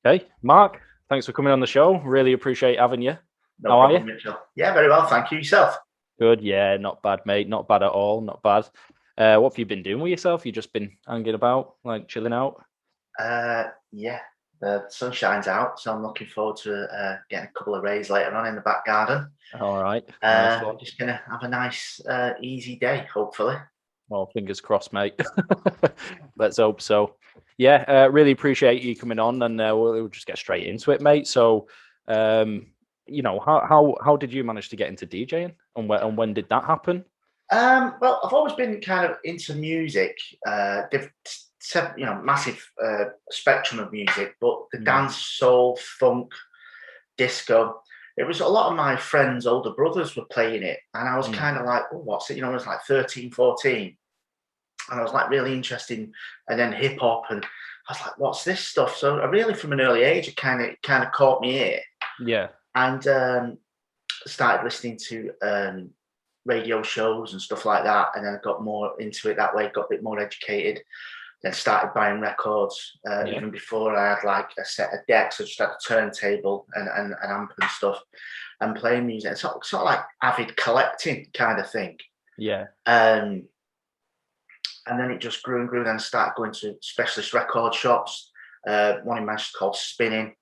Okay, Mark, thanks for coming on the show. Really appreciate having you. No How are problem, you? Mitchell. Yeah, very well. Thank you. Yourself? Good. Yeah, not bad, mate. Not bad at all. Not bad. What have you been doing with yourself? You just been hanging about, like chilling out? Yeah, the sun shines out, so I'm looking forward to getting a couple of rays later on in the back garden. All right. Nice one. Just going to have a nice, easy day, hopefully. Well, fingers crossed, mate. Let's hope so. Yeah, really appreciate you coming on, and we'll just get straight into it, mate. So, um, how did you manage to get into DJing, and when did that happen? Well, I've always been kind of into music, massive spectrum of music, but the dance, soul, funk, disco. It was a lot of my friends' older brothers were playing it, and I was kind of like, oh, what's it? I was like 13, 14, and I was like really interested and then hip hop, and I was like, what's this stuff? So I really, from an early age, it kind of caught me ear. Yeah. And started listening to radio shows and stuff like that, and then I got more into it that way, got a bit more educated, then started buying records. Even before I had like a set of decks, I just had a turntable and an amp and stuff, and playing music. It's sort of like avid collecting kind of thing. Yeah. And then it just grew and grew. Then I started going to specialist record shops. One in Manchester called Spinning.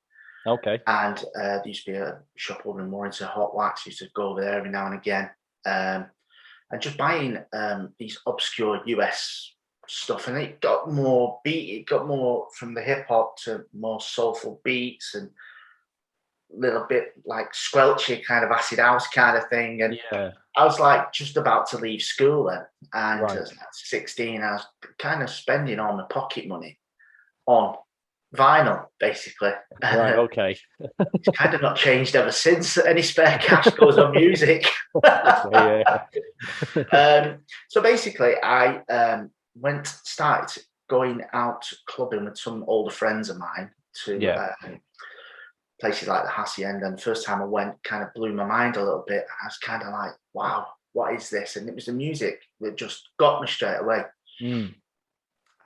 Okay. And there used to be a shop over in Warrington, Hot Wax. Used to go over there every now and again. And just buying these obscure US stuff. And it got more beat. It got more from the hip hop to more soulful beats and a little bit like squelchy kind of acid house kind of thing. And I was like just about to leave school then. And at 16, I was kind of spending all my pocket money on vinyl, basically. Right, okay. It's kind of not changed ever since. Any spare cash goes on music. So basically, I started going out clubbing with some older friends of mine to places like the Hacienda. And the first time I went, kind of blew my mind a little bit. I was kind of like, wow, what is this? And it was the music that just got me straight away. I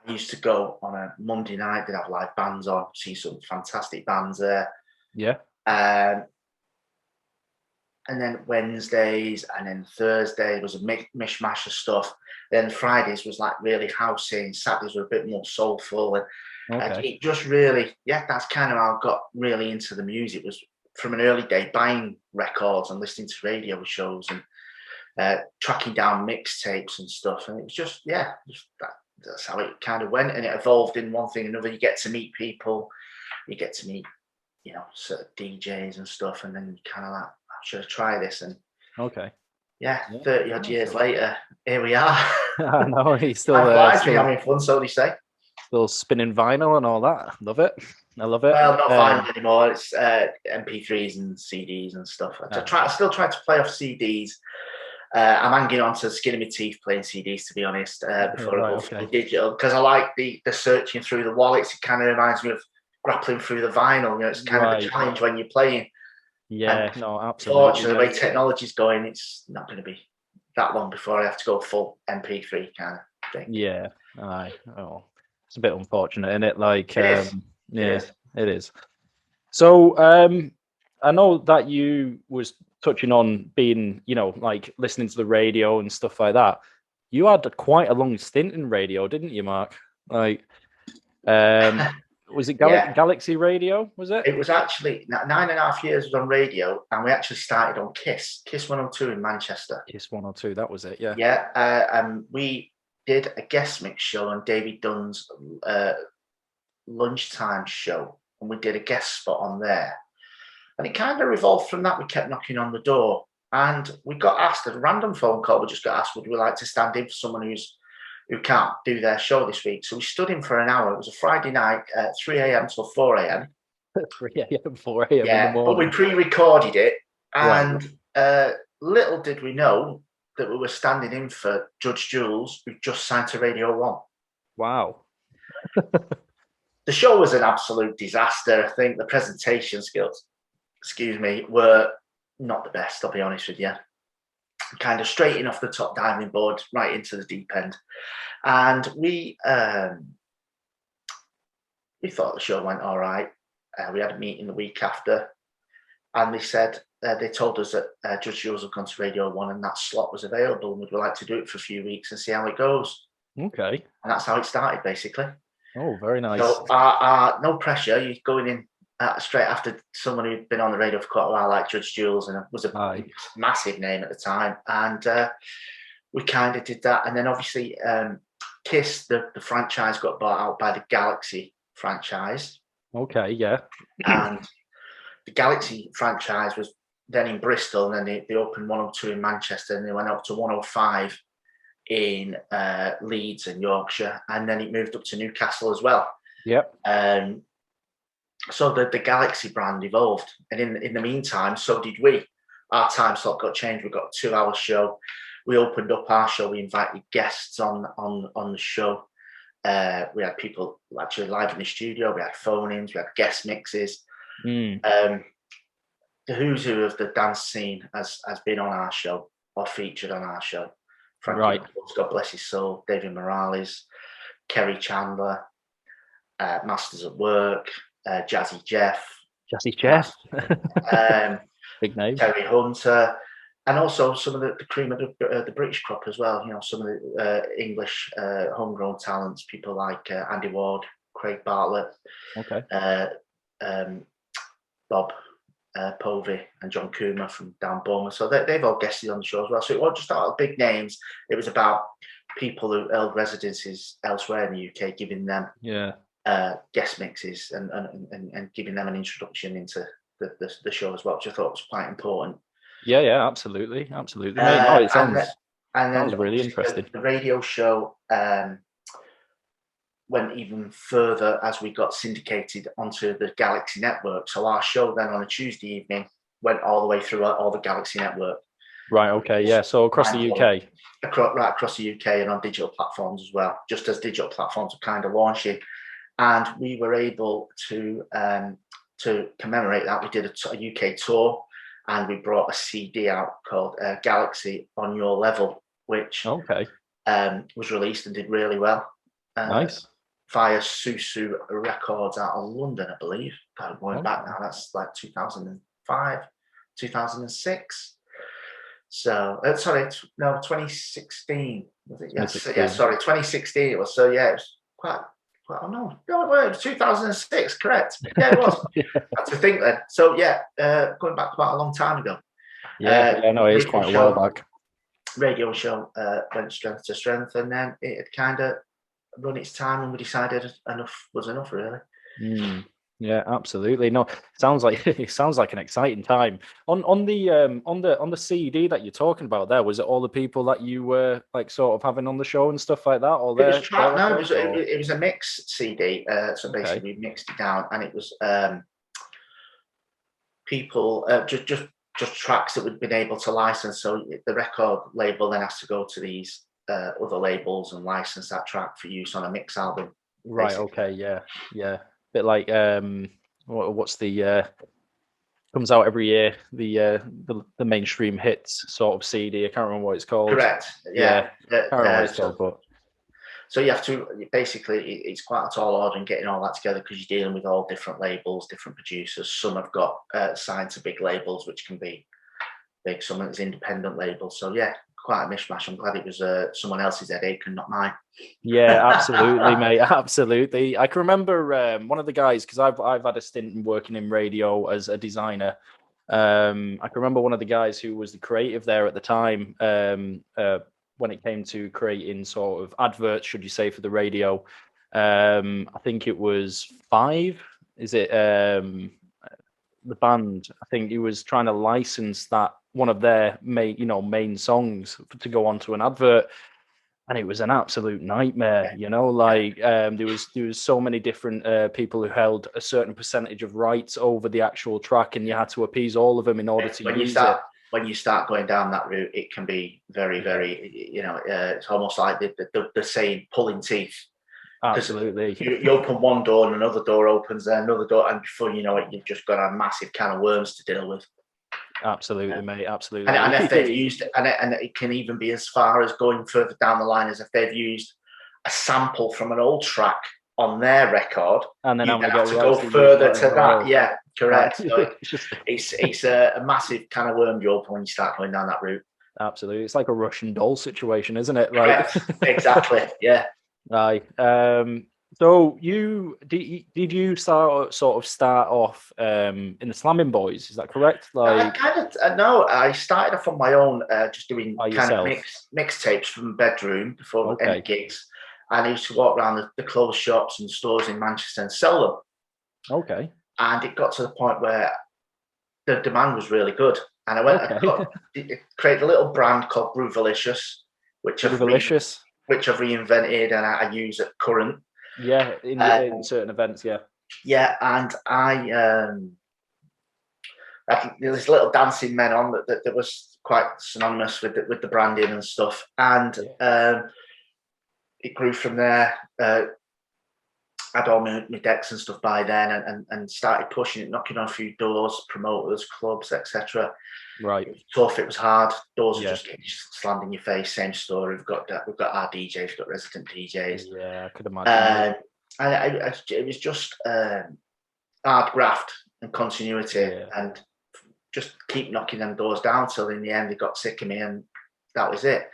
used to go on a Monday night, they'd have live bands on, see some fantastic bands there. Yeah. And then Wednesdays and then Thursday was a mishmash of stuff. Then Fridays was like really housey, Saturdays were a bit more soulful. And it just really, that's kind of how I got really into the music, was from an early day buying records and listening to radio shows and tracking down mixtapes and stuff. And it was just that's how it kind of went, and it evolved in one thing or another. You get to meet people, you get to meet, sort of DJs and stuff, and then you kind of like, should I try this? And 30 odd years later, here we are. I know, he's still having fun, so they say. Still spinning vinyl and all that. Love it. I love it. Well, not vinyl anymore. It's MP3s and CDs and stuff. I still try to play off CDs. I'm hanging on to the skin of my teeth playing CDs, to be honest, before I go full digital, because I like the searching through the wallets. It kind of reminds me of grappling through the vinyl. It's kind of a challenge when you're playing. Yeah, no, absolutely. Fortunately, the way technology's going, it's not going to be that long before I have to go full MP3 kind of thing. Yeah, it's a bit unfortunate, isn't it? Like, it is. So, I know that you was touching on being, like listening to the radio and stuff like that. You had quite a long stint in radio, didn't you, Mark? Like, was it Galaxy Radio? Was it? It was actually 9.5 years was on radio, and we actually started on Kiss 102 in Manchester. Kiss 102, that was it, yeah. Yeah, we did a guest mix show on David Dunn's lunchtime show, and we did a guest spot on there. And it kind of revolved from that. We kept knocking on the door, and we got asked a random phone call. We just got asked, would we like to stand in for someone who can't do their show this week? So we stood in for an hour. It was a Friday night, 3 a.m. till 4 a.m. 3 a.m., 4 a.m. Yeah, in the morning. But we pre-recorded it, and little did we know that we were standing in for Judge Jules, who just signed to Radio 1. Wow. The show was an absolute disaster. I think the presentation skills, were not the best, I'll be honest with you. Kind of straight off the top diving board, right into the deep end. And we thought the show went all right. We had a meeting the week after, and they said they told us that Judge Jules had gone to Radio 1 and that slot was available, and we'd like to do it for a few weeks and see how it goes. Okay. And that's how it started, basically. Oh, very nice. So no pressure. You're going in straight after someone who'd been on the radio for quite a while, like Judge Jules, and was a massive name at the time. And we kind of did that. And then obviously Kiss, the franchise, got bought out by the Galaxy franchise. Okay, yeah. And the Galaxy franchise was then in Bristol, and then they opened 102 in Manchester, and they went up to 105 in Leeds and Yorkshire, and then it moved up to Newcastle as well. Yep. So the Galaxy brand evolved, and in the meantime, so did we. Our time slot got changed. We got a 2-hour show. We opened up our show. We invited guests on the show. We had people actually live in the studio. We had phone-ins. We had guest mixes. The who's who of the dance scene has been on our show or featured on our show. Frankie Knuckles, God bless his soul. David Morales, Kerry Chandler, Masters at Work, Jazzy Jeff. Big name. Terry Hunter. And also some of the cream of the British crop as well. You know, some of the English homegrown talents, people like Andy Ward, Craig Bartlett, Bob Povey, and John Coomer from down Palma. So they've all guested on the show as well. So it wasn't just about big names. It was about people who held residencies elsewhere in the UK, giving them guest mixes and giving them an introduction into the show as well, which I thought was quite important. Yeah, absolutely. It sounds really interesting. The radio show went even further as we got syndicated onto the Galaxy network. So our show then on a Tuesday evening went all the way through all the Galaxy network. Right, okay, yeah. So across the UK. Right across the UK and on digital platforms as well, just as digital platforms are kind of launching. And we were able to commemorate that. We did a UK tour, and we brought a CD out called Galaxy On Your Level, which was released and did really well. Nice. Via Susu Records out of London, I believe. God, going back now, that's like 2005, 2006. So, 2016. Was it? Yes. 2016 it was. So, yeah, it was quite oh no, it was 2006, correct. Yeah, it was. I had to think then. So, yeah, going back quite a long time ago. It is quite a while back. Radio show went strength to strength, and then it had kind of run its time, and we decided enough was enough, really. Yeah, absolutely. No, it sounds like an exciting time. On the CD that you're talking about there, was it all the people that you were like sort of having on the show and stuff like that? Or it was a mix CD. So basically we mixed it down, and it was people just tracks that we'd been able to license. So the record label then has to go to these other labels and license that track for use on a mix album. Right. Basically. Okay. Yeah. Bit like what's the comes out every year, the mainstream hits sort of CD. I can't remember what it's called. Correct. Yeah. Can't remember what it's called, but so you have to basically, it's quite a tall order in getting all that together, because you're dealing with all different labels, different producers. Some have got signed to big labels, which can be big. Some is independent labels. So yeah, quite a mishmash. I'm glad it was someone else's headache and not mine. Yeah, absolutely, mate. Absolutely. I can remember one of the guys, because I've had a stint in working in radio as a designer. I can remember one of the guys who was the creative there at the time, when it came to creating sort of adverts, should you say, for the radio. I think it was Five. Is it the band? I think he was trying to license that one of their main songs to go onto an advert, and it was an absolute nightmare. There was so many different people who held a certain percentage of rights over the actual track, and you had to appease all of them in order to use it. When you start going down that route, it can be very, very, it's almost like the saying, pulling teeth. Absolutely. You open one door and another door opens, then another door, and before you know it, you've just got a massive can of worms to deal with. Absolutely, mate. Absolutely. And if they've used it, and it can even be as far as going further down the line as if they've used a sample from an old track on their record, and then you I'm going have to go further to that. well. Yeah, correct. So it's a massive kind of worm you open when you start going down that route. Absolutely, it's like a Russian doll situation, isn't it? Like exactly, yeah. Right. So did you sort of start off in the Slammin Boys? Is that correct? Like, No. I started off on my own, just doing kind yourself? of mixtapes from the bedroom before any gigs. And I used to walk around the clothes shops and stores in Manchester and sell them. Okay. And it got to the point where the demand was really good, and I went and created a little brand called Groovalious, which I've reinvented and I use at current. Yeah, in certain events, yeah. Yeah, and there's little dancing men on that was quite synonymous with the branding and stuff, and it grew from there. Had all my decks and stuff by then, and started pushing it, knocking on a few doors, promoters, clubs, etc. Right. It was tough. It was hard. Doors are just slammed in your face. Same story. We've got our DJs. We've got resident DJs. Yeah, I could imagine. And it was just hard graft and continuity, and just keep knocking them doors down till in the end they got sick of me, and that was it.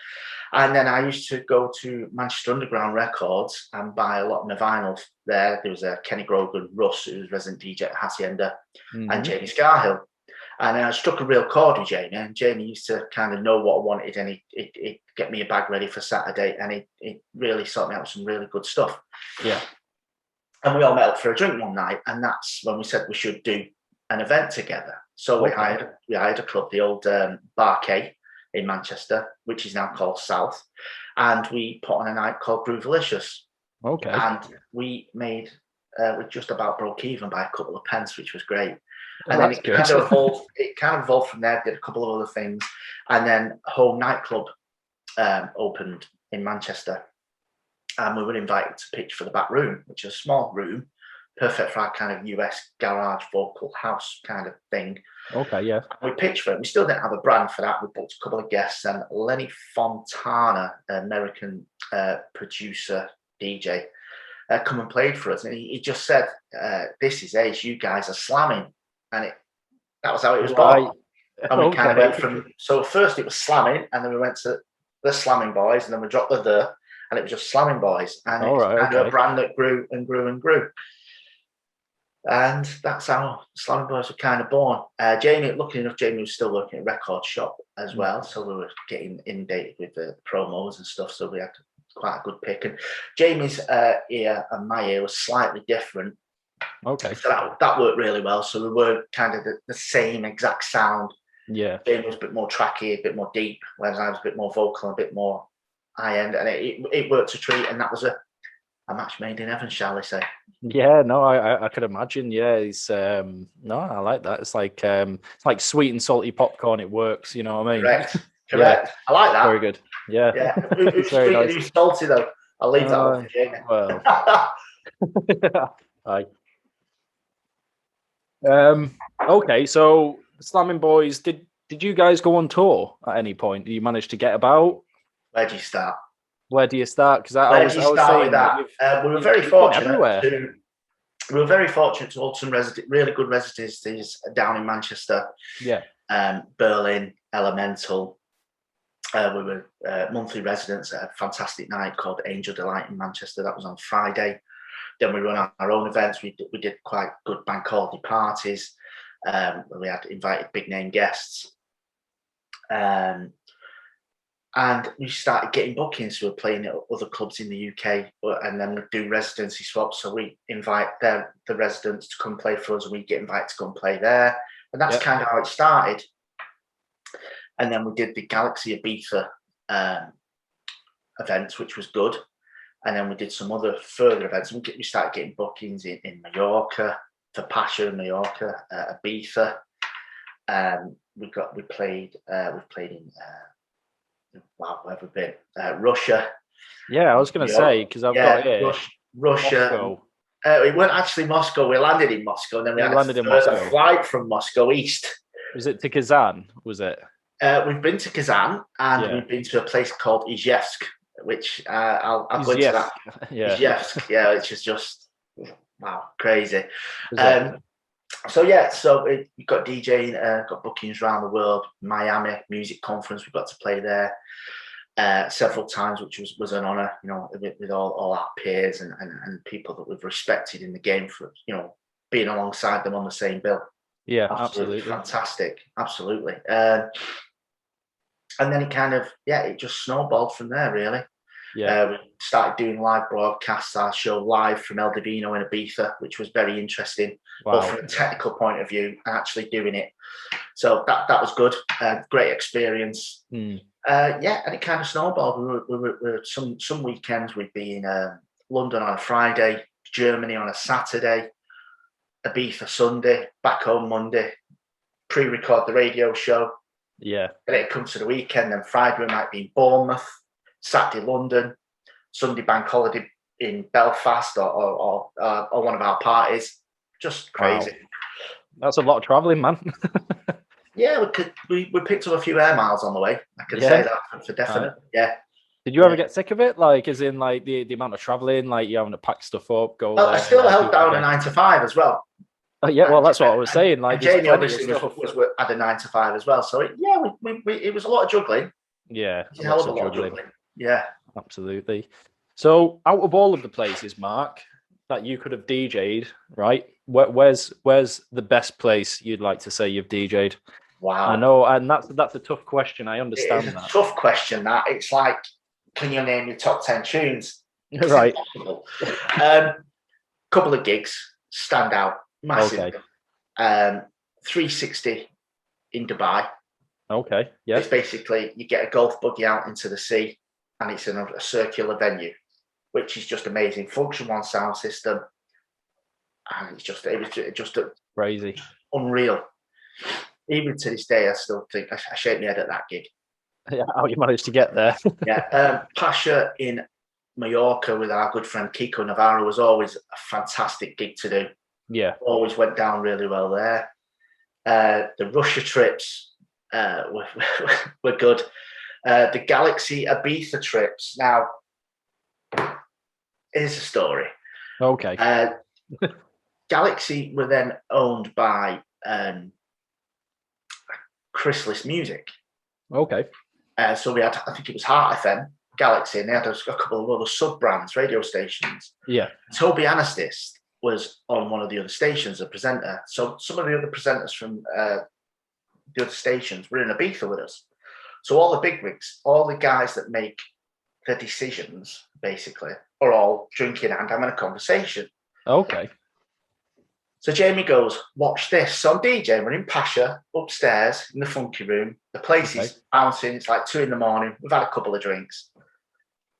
And then I used to go to Manchester Underground Records and buy a lot of my vinyl there. There was a Kenny Grogan, Russ, who was resident DJ at Hacienda, and Jamie Scarhill. And I struck a real chord with Jamie. And Jamie used to kind of know what I wanted, and he'd get me a bag ready for Saturday, and he really sorted me out with some really good stuff. Yeah. And we all met up for a drink one night, and that's when we said we should do an event together. So we hired a club, the old Bar K in Manchester, which is now called South, and we put on a night called Groovalious. Okay. And we made we just about broke even by a couple of pence, which was great. And then it kind of evolved from there. Did a couple of other things, and then Home Nightclub opened in Manchester, and we were invited to pitch for the back room, which is a small room, perfect for our kind of US garage vocal house kind of thing. Okay, yeah. We pitched for it. We still didn't have a brand for that. We booked a couple of guests, and Lenny Fontana, American producer, DJ, come and played for us. And he just said, this is Ace, you guys are slamming. And that was how it was born. And we kind of went from, so first it was slamming, and then we went to the Slammin Boys, and then we dropped the, and it was just Slammin Boys. And it was kind of a brand that grew and grew and grew. And that's how Slammin Boys were kind of born. Jamie, luckily enough, Jamie was still working at a record shop as well, so we were getting inundated with the promos and stuff, so we had quite a good pick. And Jamie's ear and my ear was slightly different. Okay. So that worked really well, so we were kind of the same exact sound. Yeah. Jamie was a bit more tracky, a bit more deep, whereas I was a bit more vocal, a bit more high-end, and it worked a treat, and that was a match made in heaven, shall we say? Yeah, no, I could imagine. Yeah, it's no, I like that. It's like sweet and salty popcorn. It works. You know what I mean? Correct. Yeah. I like that. Very good. Yeah. Yeah. Who's sweet and who's salty though? I'll leave that one for Jamie. Well. Hi. Okay, so Slammin Boys, did you guys go on tour at any point? Did you manage to get about? Where do you start? Where do you start? Because I was saying that we were very fortunate. We were very fortunate to hold some really good residencies down in Manchester. Yeah. Berlin, Elemental. We were monthly residents at a fantastic night called Angel Delight in Manchester. That was on Friday. Then we run our own events. We did quite good bank holiday parties. We had invited big name guests. And we started getting bookings. So we're playing at other clubs in the UK, and then we do residency swaps. So we invite the residents to come play for us, and we get invited to come play there. And that's kind of how it started. And then we did the Galaxy Ibiza events, which was good. And then we did some other further events. We started getting bookings in Mallorca, for Pacha in Mallorca, Ibiza. We played in where have we been? Russia. Yeah, I was going to say, because I've got here Russia. Moscow. It weren't actually Moscow. We landed in Moscow, and then we had a flight from Moscow east. Was it to Kazan? Was it? We've been to Kazan, and we've been to a place called Izhevsk, which I'll go into that. Yeah. Izhevsk, yeah, which is just wow, crazy. Exactly. So we've got DJing, got bookings around the world. Miami music conference, we got to play there several times, which was an honor, with all our peers and people that we've respected in the game for, being alongside them on the same bill. Yeah, absolutely. Fantastic, absolutely. And then it just snowballed from there, really. Yeah. We started doing live broadcasts. Our show live from El Divino in Ibiza, which was very interesting, both from a technical point of view and actually doing it. So that was good. Great experience. And it kind of snowballed. We were some weekends we'd be in London on a Friday, Germany on a Saturday, Ibiza Sunday, back home Monday, pre-record the radio show. Yeah. And it comes to the weekend, then Friday we might be in Bournemouth, Saturday London, Sunday bank holiday in Belfast or one of our parties. Just crazy. Wow. That's a lot of traveling, man. Yeah, we picked up a few air miles on the way. I can say that for definite. Yeah. Did you ever get sick of it? Like, as in, like the amount of traveling, like you having to pack stuff up, go. Well, I still held down a 9 to 5 as well. Yeah, well, that's what I was saying. Like, Jamie obviously was at a 9 to 5 as well. So it was a lot of juggling. Yeah, a hell of a lot of juggling. Yeah, absolutely. So, out of all of the places, Mark, that you could have DJ'd, right? Where's the best place you'd like to say you've DJ'd? Wow, I know, and that's a tough question. I understand that. Tough question. That it's like, can you name your top 10 tunes? Right. Couple of gigs stand out massively. Okay. 360 in Dubai. Okay. Yeah. It's basically you get a golf buggy out into the sea, and it's in a circular venue, which is just amazing. Function One sound system, and it was just crazy, unreal. Even to this day, I still think I shake my head at that gig. Yeah, how you managed to get there? Yeah, Pacha in Mallorca with our good friend Kiko Navarro was always a fantastic gig to do. Yeah, always went down really well there. The Russia trips were good. The Galaxy Ibiza trips. Now, here's a story. Okay. Galaxy were then owned by Chrysalis Music. Okay. So we had, I think it was Heart FM, Galaxy, and they had a couple of other sub-brands, radio stations. Yeah. Toby Anastis was on one of the other stations, a presenter. So some of the other presenters from the other stations were in Ibiza with us. So all the bigwigs, all the guys that make the decisions, basically, are all drinking and having a conversation. Okay. So Jamie goes, watch this. So I'm DJing, we're in Pacha, upstairs in the funky room. The place is bouncing, it's like 2 a.m. We've had a couple of drinks.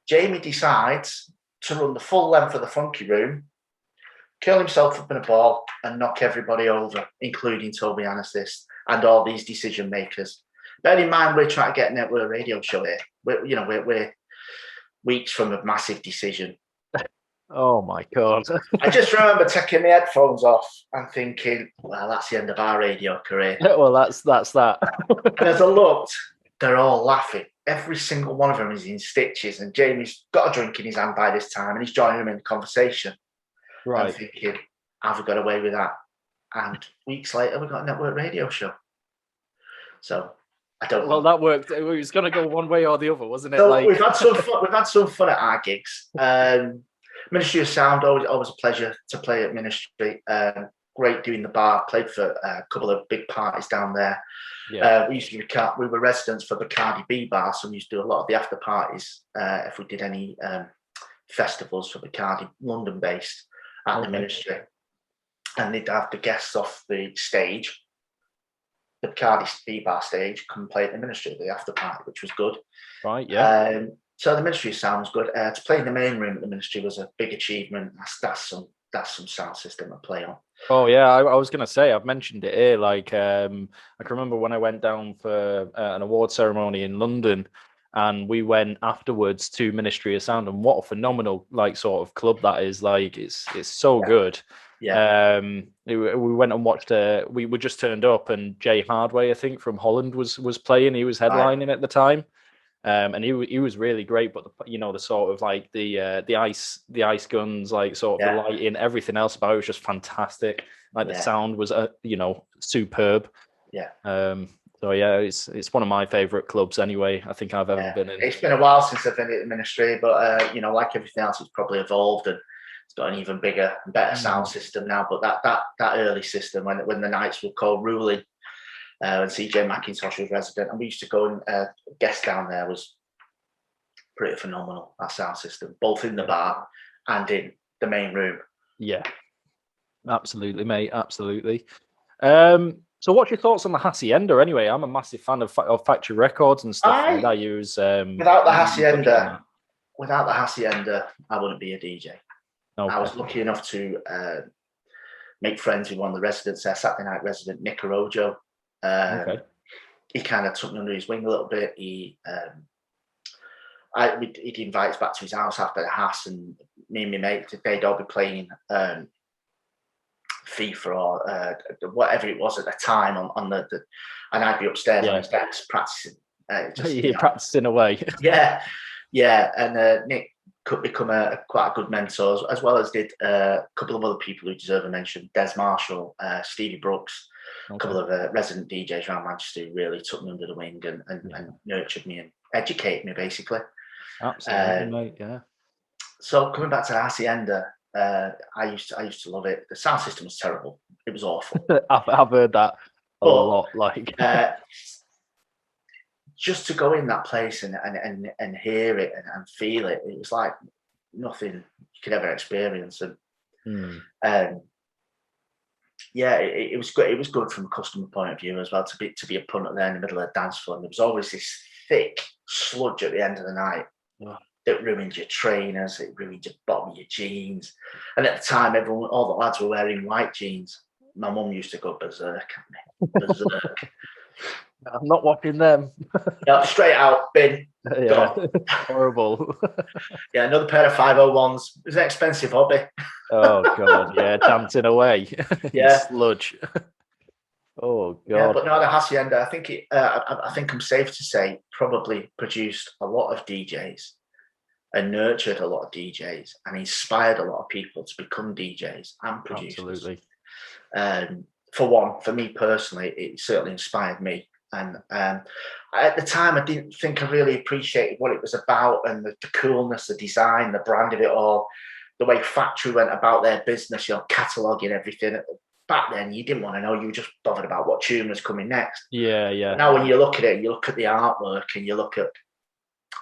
Jamie decides to run the full length of the funky room, curl himself up in a ball and knock everybody over, including Toby Anastis and all these decision makers. Bear in mind, we're trying to get a network radio show here. We're weeks from a massive decision. Oh my God. I just remember taking my headphones off and thinking, well, that's the end of our radio career. Well, that's that. And as I looked, they're all laughing. Every single one of them is in stitches, and Jamie's got a drink in his hand by this time, and he's joining them in the conversation. Right. I'm thinking, have we got away with that? And weeks later, we got a network radio show. So I don't know. Well, that worked. It was going to go one way or the other, wasn't it? So we've had some fun. We've had some fun at our gigs. Ministry of Sound, always a pleasure to play at Ministry. Great doing the bar. Played for a couple of big parties down there. Yeah. We were residents for Bacardi B Bar, so we used to do a lot of the after parties if we did any festivals for Bacardi, London based at the Ministry. And they'd have the guests off the stage, the Bacardi B Bar stage, come play at the Ministry, the after party, which was good. Right, yeah. So the Ministry sounds good. To play in the main room at the Ministry was a big achievement. That's some sound system to play on. Oh yeah, I was going to say, I've mentioned it here. Like I can remember when I went down for an award ceremony in London, and we went afterwards to Ministry of Sound, and what a phenomenal sort of club that is. Like it's so good. Yeah. We went and watched. We just turned up, and Jay Hardway, I think from Holland, was playing. He was headlining at the time. And he was really great, but the sort of like the ice guns, like sort of the lighting, everything else about it was just fantastic. Like the sound was superb. Yeah. So yeah, it's one of my favorite clubs anyway. I think I've ever been in. It's been a while since I've been in the ministry, but like everything else, it's probably evolved and it's got an even bigger and better sound system now. But that early system when the nights were called Ruling, when CJ McIntosh was resident, and we used to go and guest down there, was pretty phenomenal. That sound system, both in the bar and in the main room. Yeah, absolutely, mate. Absolutely. So what's your thoughts on the Hacienda anyway? I'm a massive fan of factory records and stuff like that. Use without the Hacienda, I wouldn't be a DJ. Okay. I was lucky enough to make friends with one of the residents there, Saturday night resident Nick Arojo. He kind of took me under his wing a little bit. He'd invite us back to his house after the Hass, and me and my mate, they'd all be playing FIFA or whatever it was at the time on the and I'd be upstairs on his desk practicing. Practicing away. And Nick could become quite a good mentor, as well as did a couple of other people who deserve a mention. Des Marshall, Stevie Brooks, a couple of resident DJs around Manchester who really took me under the wing and nurtured me and educated me, basically. Absolutely, mate. Yeah. So coming back to the Hacienda, I used to love it. The sound system was terrible. It was awful. I've heard that a lot. Like just to go in that place and hear it and feel it, it was like nothing you could ever experience. And it was good. It was good from a customer point of view as well to be a punter there in the middle of the dance floor. And there was always this thick sludge at the end of the night. That ruined your trainers, it ruined your bottom of your jeans. And at the time, all the lads were wearing white jeans. My mum used to go berserk at me. Berserk. I'm not watching them. No, straight out, bin. Horrible. Another pair of 501s. It was an expensive hobby. Oh God, dancing away. Sludge. Oh God. Yeah, but no, the Hacienda, I think I think I'm safe to say, probably produced a lot of DJs. And nurtured a lot of DJs and inspired a lot of people to become DJs and producers. Absolutely. For me personally, it certainly inspired me. And at the time, I didn't think I really appreciated what it was about and the coolness, the design, the brand of it all, the way Factory went about their business, cataloguing everything. Back then, you didn't want to know. You were just bothered about what tune was coming next. Yeah. Now, when you look at it, you look at the artwork and you look at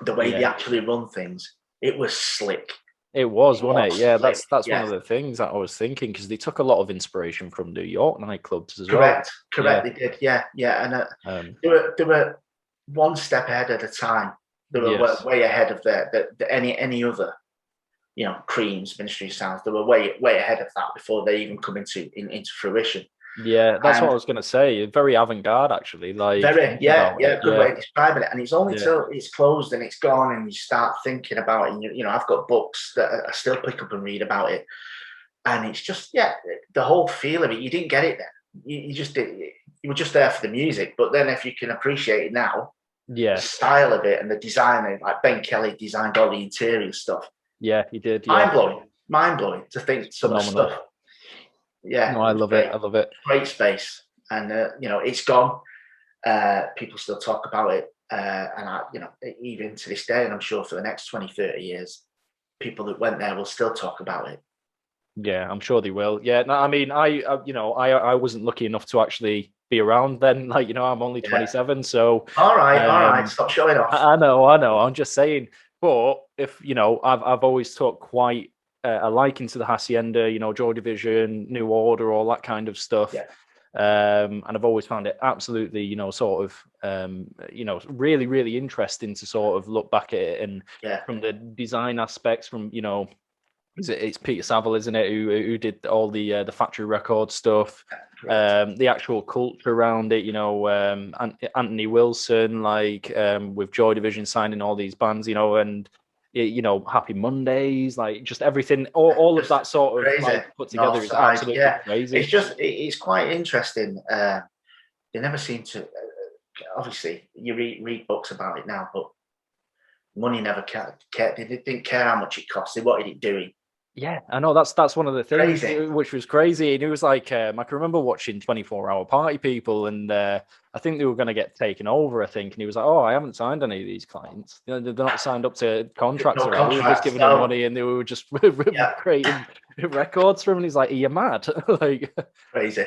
the way they actually run things, it was slick. It was, wasn't it? Yeah, that's one of the things that I was thinking, because they took a lot of inspiration from New York nightclubs as well. Correct, they did. Yeah. And they were one step ahead at a time. They were way ahead of any other, creams, ministry sounds. They were way ahead of that before they even come into fruition. Yeah, that's what I was going to say. Very avant-garde, actually. Like good way of describing it. And it's only till it's closed and it's gone, and you start thinking about it. And I've got books that I still pick up and read about it, and it's just the whole feel of it. You didn't get it then. You just did. You were just there for the music. But then, if you can appreciate it now, the style of it and the design, like Ben Kelly designed all the interior stuff. Yeah, he did. Mind blowing to think some of the stuff. Yeah, no, I love it. Great space, and it's gone. People still talk about it, and even to this day, and I'm sure for the next 20, 30 years, people that went there will still talk about it. Yeah, I'm sure they will. Yeah, no, I mean, I wasn't lucky enough to actually be around then. Like, I'm only 27, so all right, stop showing off. I know. I'm just saying. But if I've always took quite a liking to the Hacienda, Joy Division, New Order, all that kind of stuff. Yeah. And I've always found it absolutely, really, really interesting to sort of look back at it, and from the design aspects, from it's Peter Saville, isn't it, who did all the factory record stuff, the actual culture around it, Anthony Wilson, with Joy Division signing all these bands, and Happy Mondays, like just everything, all of that sort of put together is absolutely crazy. It's quite interesting. They never seem to. Obviously, you read books about it now, but money never cared. They didn't care how much it cost. They wanted it doing. Yeah, I know that's one of the things Crazy. which was crazy. And it was like I can remember watching 24-hour Party People, and I think they were going to get taken over. I think, and he was like, "Oh, I haven't signed any of these clients. They're not signed up to contracts or anything. We were just giving them money, and they were just creating records for him." And he's like, "Are you mad?" Like crazy.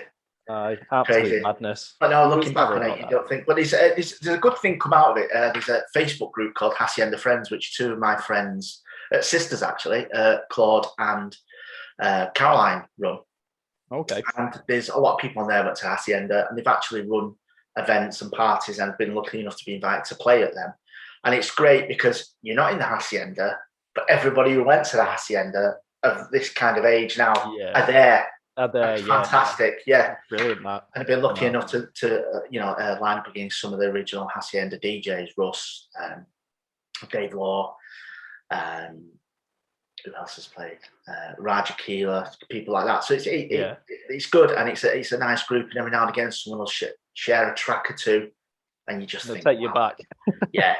Absolute madness. But no, looking back on it, you don't think. But there's a good thing come out of it. There's a Facebook group called Hacienda Friends, which two of my friends, sisters actually, Claude and Caroline, run. Okay. And there's a lot of people on there went to Hacienda, and they've actually run events and parties and been lucky enough to be invited to play at them. And it's great because you're not in the Hacienda, but everybody who went to the Hacienda of this kind of age now are there. Fantastic, yeah. Brilliant, Matt. And I've been lucky enough to line up against some of the original Hacienda DJs, Russ, Dave Law, who else has played? Raja Keeler, people like that. So it's good, and it's a nice group. And every now and again, someone will share a track or two, and you just think, take you back. Yeah.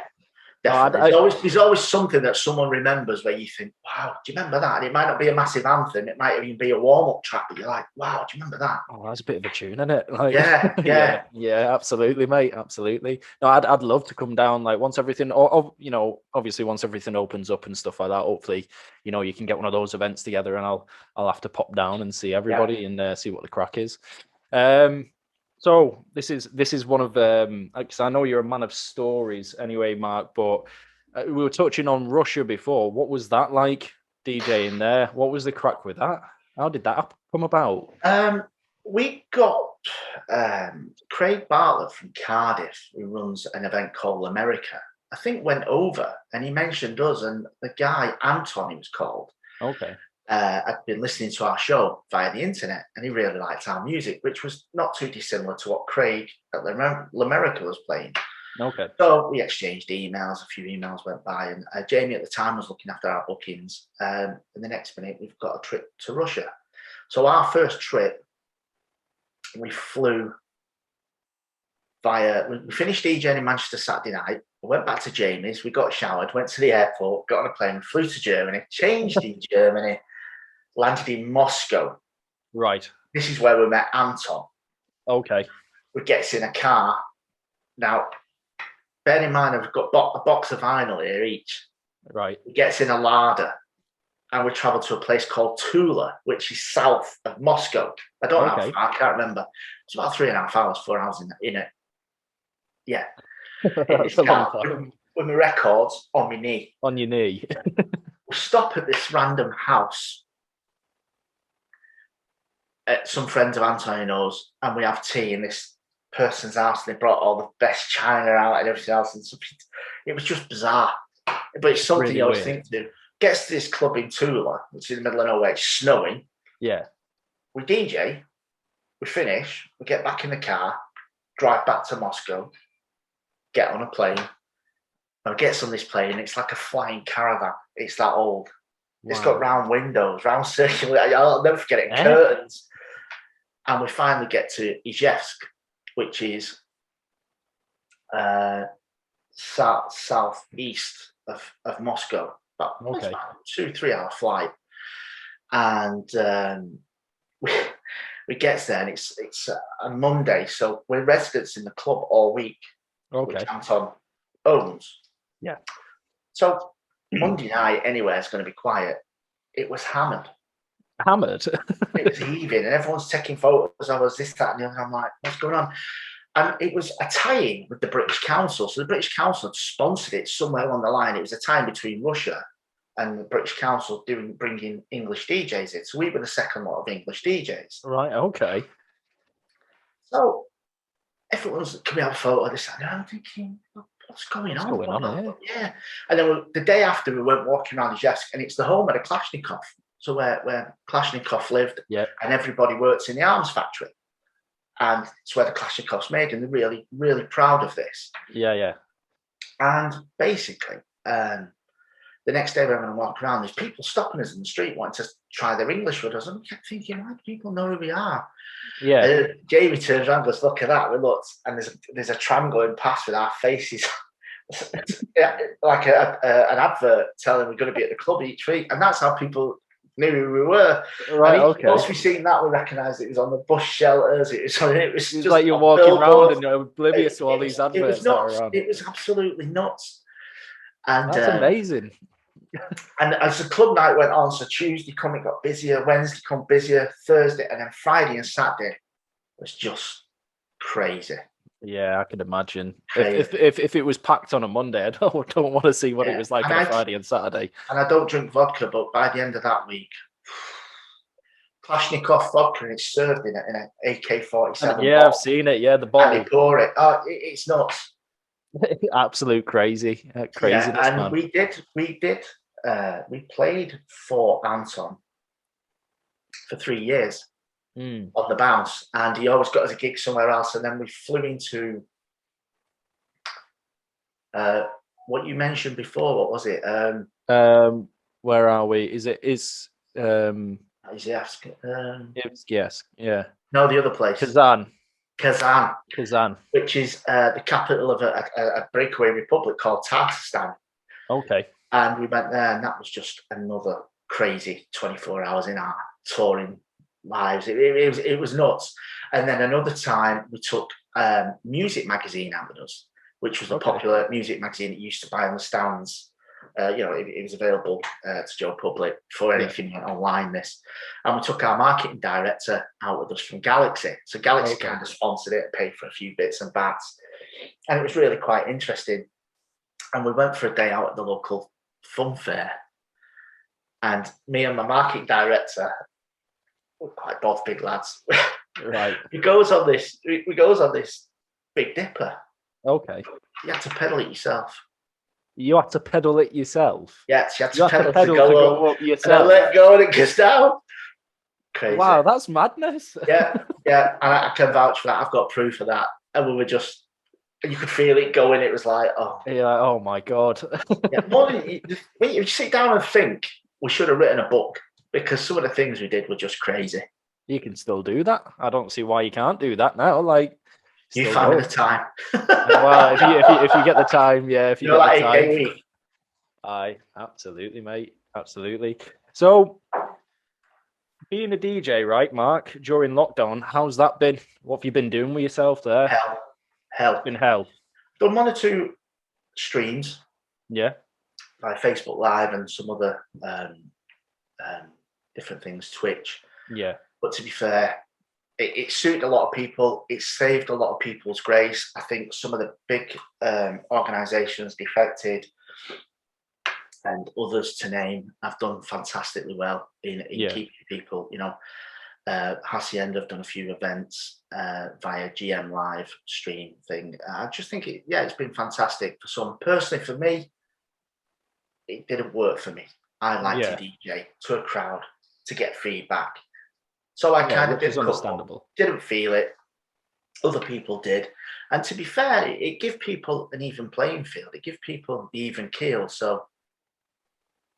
Definitely. There's always something that someone remembers where you think, wow, do you remember that? And it might not be a massive anthem. It might even be a warm-up track, but you're like, wow, do you remember that? Oh, that's a bit of a tune, isn't it? Like, yeah, absolutely, mate, absolutely. No, I'd love to come down, like, once everything, obviously once everything opens up and stuff like that. Hopefully, you can get one of those events together, and I'll have to pop down and see everybody and see what the crack is. So this is one of because I know you're a man of stories anyway, Mark. But we were touching on Russia before. What was that like, DJing there? What was the crack with that? How did that come about? We got Craig Bartlett from Cardiff, who runs an event called America. I think went over, and he mentioned us, and the guy Anton, he was called. Okay. I'd been listening to our show via the internet, and he really liked our music, which was not too dissimilar to what Craig at L'America was playing. Okay. So we exchanged emails. A few emails went by, and Jamie at the time was looking after our bookings. And the next minute, we've got a trip to Russia. So our first trip, we flew we finished DJing in Manchester Saturday night. We went back to Jamie's. We got showered, went to the airport, got on a plane, flew to Germany, changed in Germany, landed in Moscow. Right. This is where we met Anton. Okay. We get in a car. Now, bear in mind, I've got a box of vinyl here each. Right. We get in a Lada, and we travel to a place called Tula, which is south of Moscow. I don't know how far, I can't remember. It's about 3.5 hours, 4 hours in it. Yeah. That's a long time. With my records on my knee. On your knee. We stop at this random house at some friends of Antonio's, and we have tea in this person's house, and they brought all the best china out and everything else. And it was just bizarre. But it's something you always think to do. Gets to this club in Tula, which is in the middle of nowhere, it's snowing. Yeah. We DJ, we finish, we get back in the car, drive back to Moscow, get on a plane, and gets on this plane. It's like a flying caravan. It's that old. Wow. It's got round windows, round circular. I'll never forget it. Curtains. And we finally get to Izhevsk, which is southeast of Moscow. About 2-3 hour flight. And we get there, and it's a Monday, so we're residents in the club all week. Okay. Which Anton owns. Yeah. So Monday night anywhere is going to be quiet. It was hammered. Hammered? It was heaving, and everyone's taking photos of us, this, that, and the other. I'm like, what's going on? And it was a tie-in with the British Council. So the British Council had sponsored it somewhere along the line. It was a tie-in between Russia and the British Council bringing English DJs in. So we were the second lot of English DJs. Right, okay. So everyone's, can we have a photo of this? And I'm thinking, what's going on? Yeah. And then the day after, we went walking around Izhevsk, and it's the home of the Kalashnikov. So where Kalashnikov lived, and everybody works in the arms factory. And it's where the Kalashnikov's made, and they're really, really proud of this. Yeah, yeah. And basically, the next day we're going to walk around, there's people stopping us in the street wanting to try their English with us. And we kept thinking, why do people know who we are? Yeah. Jamie turns around and goes, look at that. We looked, and there's a tram going past with our faces Yeah, like an advert telling we're going to be at the club each week, and that's how people knew who we were. Right. And Okay. once we seen that, we recognised it was on the bus shelters. It was just like you're walking around and you're oblivious to all these adverts that are on. It was absolutely nuts. And that's amazing. And as the club night went on, so Tuesday it got busier, Wednesday come busier, Thursday, and then Friday and Saturday was just crazy. Yeah, I can imagine. If it was packed on a Monday, I don't want to see what it was like on a Friday and Saturday. And I don't drink vodka, but by the end of that week, Kalashnikov vodka, and it's served in an AK-47. Yeah, I've seen it. Yeah, the bottle. And they pour it. Oh, it's nuts. Absolute craziness, and man. We played for Anton for 3 years on the bounce, and he always got us a gig somewhere else. And then we flew into what you mentioned before. What was it? Where are we? Is Izhevsk? Yes, yeah. No, the other place. Kazan, which is the capital of a breakaway republic called Tatarstan. Okay. And we went there, and that was just another crazy 24 hours in our touring lives. It was nuts. And then another time we took Music magazine out with us, which was a popular music magazine that used to buy on the stands. It was available to Joe Public before anything went online. And we took our marketing director out with us from Galaxy. So Galaxy kind of sponsored it, paid for a few bits and bats, and it was really quite interesting. And we went for a day out at the local fun fair, and me and my marketing director, we're quite both big lads. Right. We goes on this Big Dipper. Okay. You had to pedal it yourself. You had to pedal it yourself? Yes, you had to pedal to go up yourself. And I let go and it goes down. Crazy. Wow, that's madness. Yeah. And I can vouch for that. I've got proof of that. And we were just, you could feel it going. It was like, You're like, oh my God. When you sit down and think, we should have written a book, because some of the things we did were just crazy. You can still do that. I don't see why you can't do that now. Like, you find the time. Well, if you get the time, yeah. If you get the time, aye, absolutely, mate, absolutely. So, being a DJ, right, Mark? During lockdown, how's that been? What have you been doing with yourself there? Hell. It's been hell. Done 1 or 2 streams. Yeah. By Facebook Live and some other different things, Twitch. Yeah. But to be fair, it suited a lot of people. It saved a lot of people's grace. I think some of the big organisations, Defected and others to name, have done fantastically well in keeping people, Hacienda have done a few events via GM live stream thing. I just think it's been fantastic for some. Personally, for me, it didn't work for me. I like to DJ to a crowd to get feedback. So I kind of didn't feel it. Other people did. And to be fair, it gave people an even playing field. It gave people the even keel. So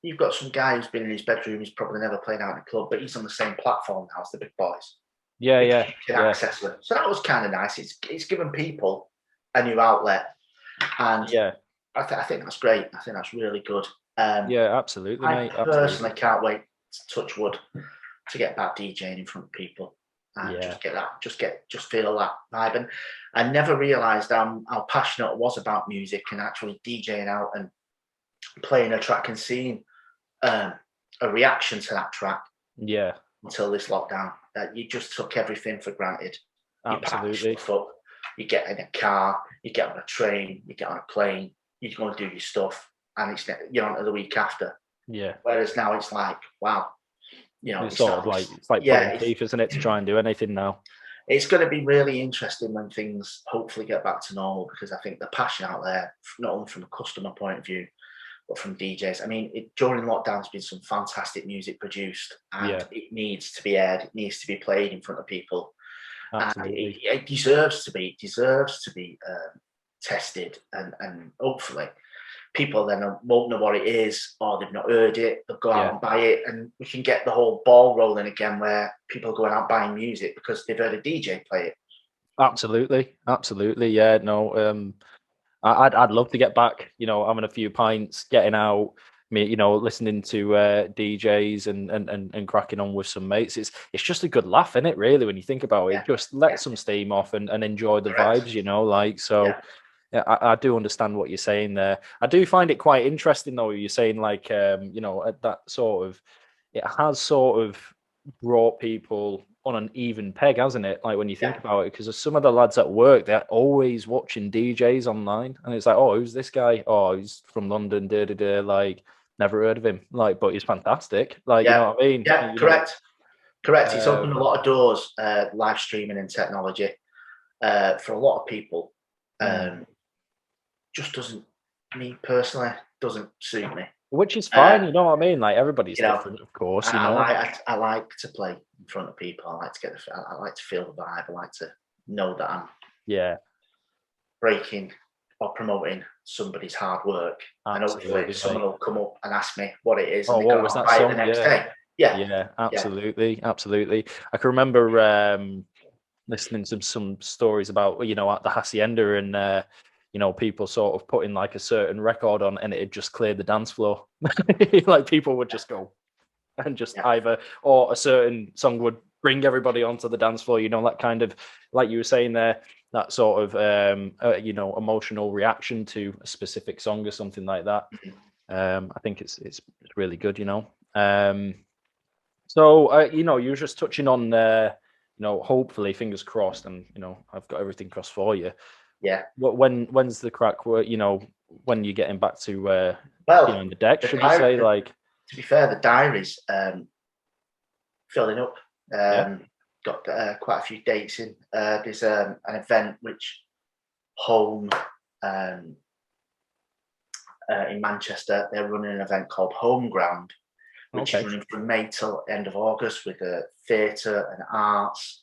you've got some guy who's been in his bedroom, he's probably never played out in a club, but he's on the same platform now as the big boys. Yeah. You can access them. So that was kind of nice. It's given people a new outlet. And I think that's great. I think that's really good. Absolutely, mate. I personally can't wait to touch wood to get back DJing in front of people and just feel that vibe. And I never realised how passionate I was about music and actually DJing out and playing a track and seeing a reaction to that track. Yeah. Until this lockdown, you just took everything for granted. Absolutely. You pack stuff up, you get in a car, you get on a train, you get on a plane, you go and do your stuff, and you're on to the week after. Yeah. Whereas now it's like, wow, it's like pulling teeth, isn't it, to try and do anything now? It's going to be really interesting when things hopefully get back to normal, because I think the passion out there, not only from a customer point of view, but from DJs. I mean, during lockdown, there's been some fantastic music produced, and it needs to be aired. It needs to be played in front of people. Absolutely. And it deserves to be tested, and hopefully people then won't know what it is, or they've not heard it. They'll go out and buy it, and we can get the whole ball rolling again, where people are going out buying music because they've heard a DJ play it. Absolutely. Yeah. No. I'd love to get back, you know, having a few pints, getting out, me, you know, listening to DJs and cracking on with some mates. It's just a good laugh, isn't it? Really, when you think about it, just let some steam off and enjoy the vibes, you know, like so. Yeah, I do understand what you're saying there. I do find it quite interesting though. You're saying like, you know, at that sort of, it has sort of brought people on an even peg, hasn't it? Like when you think about it, because some of the lads at work, they're always watching DJs online, and it's like, oh, who's this guy? Oh, he's from London, da da da. Like, never heard of him. Like, but he's fantastic. Like, you know what I mean? Yeah, correct. Correct. It's opened a lot of doors, live streaming and technology, for a lot of people. Just doesn't, me personally, doesn't suit me. Which is fine, you know what I mean? Like everybody's different, of course. You know, I like to play in front of people. I like to get I like to feel the vibe. I like to know that I'm breaking or promoting somebody's hard work. Absolutely, and hopefully someone will come up and ask me what it is. Oh, and what was that song? The next day. Yeah, absolutely. I can remember listening to some stories about, you know, at the Hacienda and you know, people sort of putting like a certain record on and it just cleared the dance floor. Like people would just go and just either, or a certain song would bring everybody onto the dance floor, you know, that kind of, like you were saying there, that sort of, you know, emotional reaction to a specific song or something like that. I think it's really good, you know. So, you know, you were just touching on, you know, hopefully, fingers crossed, and, you know, I've got everything crossed for you. Yeah. When's the crack? You know, when you're getting back to you know, in the deck, should you say? Like, to be fair, the diary's filling up. Got quite a few dates in. There's an event which Home in Manchester, they're running an event called Home Ground, which is running from May till end of August with theatre and arts.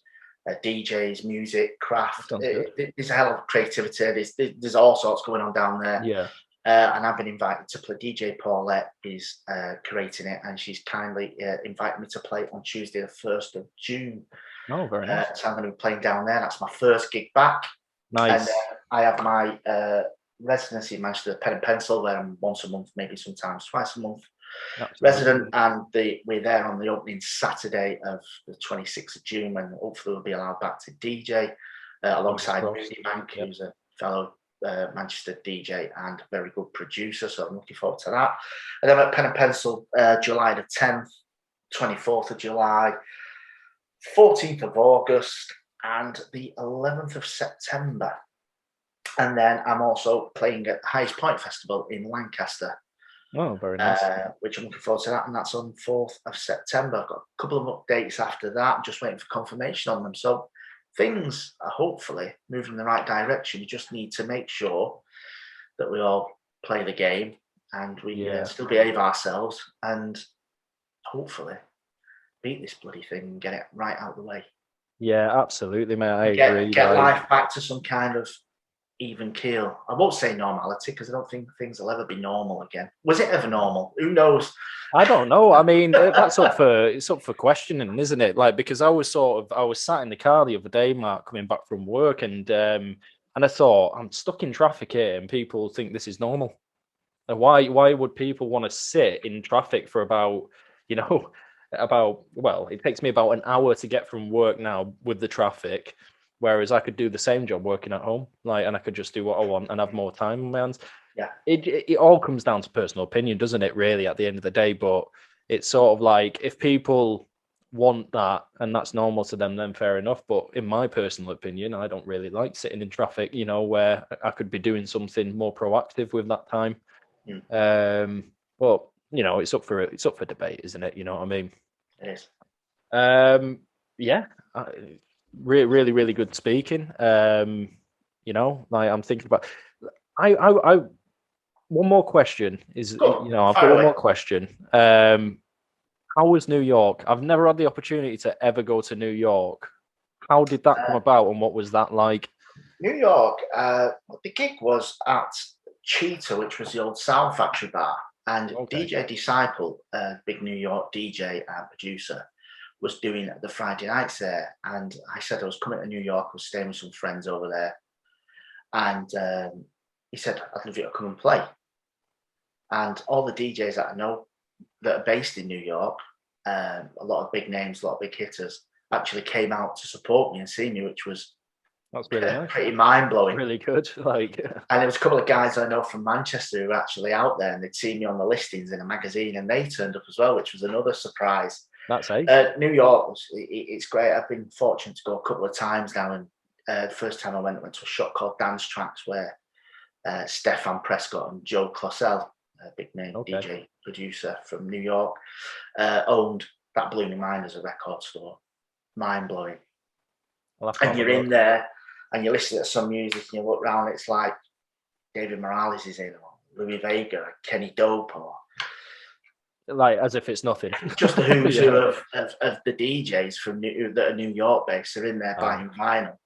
DJs, music, craft. There's a hell of creativity. There's all sorts going on down there. Yeah. And I've been invited to play. DJ Paulette is curating it, and she's kindly invited me to play on Tuesday, the 1st of June. Oh, very nice. So I'm going to be playing down there. That's my first gig back. Nice. And I have my residency in Manchester, Pen and Pencil, where I'm once a month, maybe sometimes twice a month. Resident, and we're there on the opening Saturday of the 26th of June, when hopefully we'll be allowed back to DJ alongside Bank, who's a fellow Manchester DJ and very good producer. So I'm looking forward to that. And then at Pen and Pencil, July the 10th, 24th of July, 14th of August, and the 11th of September. And then I'm also playing at Highest Point Festival in Lancaster. Oh, very nice. Which I'm looking forward to that, and that's on 4th of September. I've got a couple of updates after that. I'm just waiting for confirmation on them. So things are hopefully moving in the right direction. We just need to make sure that we all play the game and we still behave ourselves, and hopefully beat this bloody thing and get it right out of the way. Yeah, absolutely, mate. I agree. Get life back to some kind of even keel. I won't say normality, because I don't think things will ever be normal again. Was it ever normal? Who knows? I don't know. I mean, that's up for questioning, isn't it? Like, because I was sat in the car the other day, Mark, coming back from work, and I thought, I'm stuck in traffic here, and people think this is normal. And why would people want to sit in traffic for about, you know, well, it takes me about an hour to get from work now with the traffic. Whereas I could do the same job working at home, like, and I could just do what I want and have more time on my hands. Yeah. It all comes down to personal opinion, doesn't it, really, at the end of the day? But it's sort of like, if people want that and that's normal to them, then fair enough. But in my personal opinion, I don't really like sitting in traffic, you know, where I could be doing something more proactive with that time. But, you know, it's up for debate, isn't it? You know what I mean? It is. Yeah. Really, really good speaking. You know, like, I'm thinking about. I one more question is, you know, I've got one more question. How was New York? I've never had the opportunity to ever go to New York. How did that come about, and what was that like? New York, the gig was at Cheetah, which was the old Sound Factory bar, and DJ Disciple, big New York DJ and producer, was doing the Friday nights there. And I said I was coming to New York, I was staying with some friends over there. And he said, I'd love you to come and play. And all the DJs that I know that are based in New York, a lot of big names, a lot of big hitters, actually came out to support me and see me, which was really nice. Pretty mind-blowing. Really good. Like, and there was a couple of guys I know from Manchester who were actually out there, and they'd seen me on the listings in a magazine, and they turned up as well, which was another surprise. That's ace. New York, it's great. I've been fortunate to go a couple of times now, and the first time I went to a shop called Dance Tracks, where Stefan Prescott and Joe Clossell, a big name DJ producer from New York, owned. That blew my mind as a record store. Mind-blowing. And you're in there, and you listen to some music, and you look around, it's like David Morales is in, or Louis Vega, or Kenny Dope, or like as if it's nothing. Just the who's who of the DJs from that are New York based are in there buying vinyl,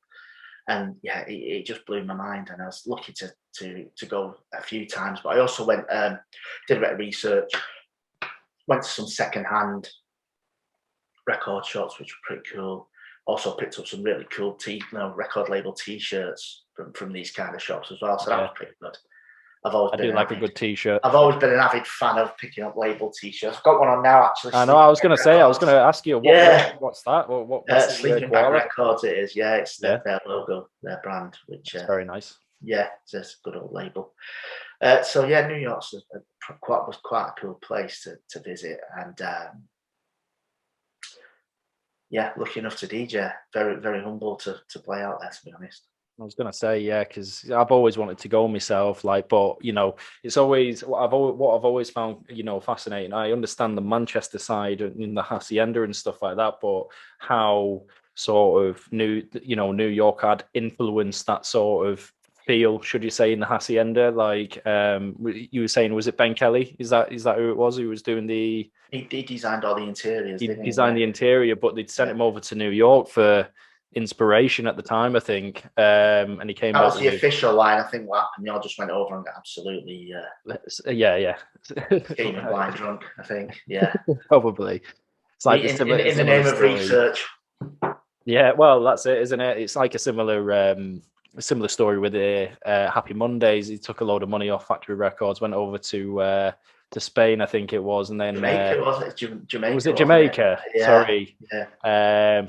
and it just blew my mind. And I was lucky to go a few times, but I also went did a bit of research, went to some secondhand record shops, which were pretty cool. Also picked up some really cool record label T-shirts from these kind of shops as well. So that was pretty good. I do like a good T-shirt. I've always been an avid fan of picking up label T-shirts. I've got one on now, actually. I know. I was going to ask you, what's that? What's Sleeping Bag Records? It is. Yeah, it's their logo, their brand, which is very nice. Yeah, it's a good old label. So yeah, New York's was quite a cool place to visit, and lucky enough to DJ. Very, very humble to play out there, to be honest. I was going to say, because I've always wanted to go myself, but it's always what I've always found, fascinating. I understand the Manchester side in the Hacienda and stuff like that, but how sort of New York had influenced that sort of feel, should you say, in the Hacienda? Like you were saying, was it Ben Kelly? Is that who it was who was doing the? He designed all the interiors. He designed the interior, but they'd sent him over to New York for inspiration at the time, I think, and he came. That was the official line. I think what happened, y'all just went over and got absolutely game of blind drunk. I think, probably. It's like in the name of research. Yeah, well, that's it, isn't it? It's like a similar story with the Happy Mondays. He took a load of money off Factory Records, went over to Spain, I think it was, and then Jamaica, was it? Jamaica. Was it Jamaica? Yeah. Sorry. Yeah.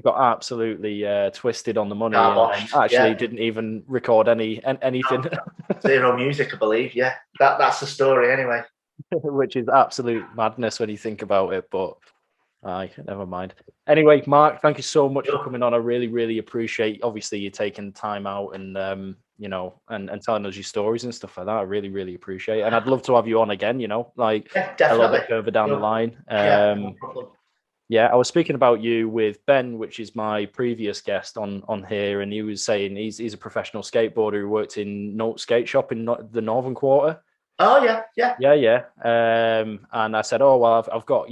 Got absolutely twisted on the money and actually didn't even record anything. Zero music, I believe. Yeah, that's the story anyway. Which is absolute madness when you think about it, but never mind. Anyway, Mark, thank you so much for coming on. I really, really appreciate, obviously, you taking time out and and telling us your stories and stuff like that. I really, really appreciate it. And I'd love to have you on again, a little bit further down the line. No problem. Yeah, I was speaking about you with Ben, which is my previous guest on here, and he was saying he's a professional skateboarder who worked in Note Skate Shop in the Northern Quarter. Oh yeah. And I said, oh well, I've got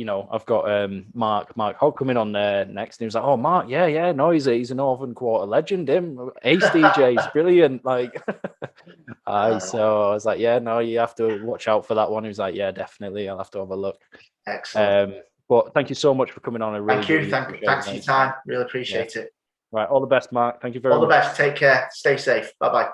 Mark Hogg coming on there next, and he was like, oh Mark, no, he's a Northern Quarter legend, him ace DJ, he's brilliant, like. So I was like, no, you have to watch out for that one. He was like, yeah, definitely, I'll have to have a look. Excellent. But thank you so much for coming on. Thank you. Thanks for your time. Really appreciate it. Right. All the best, Mark. Thank you very much. All the best. Take care. Stay safe. Bye-bye.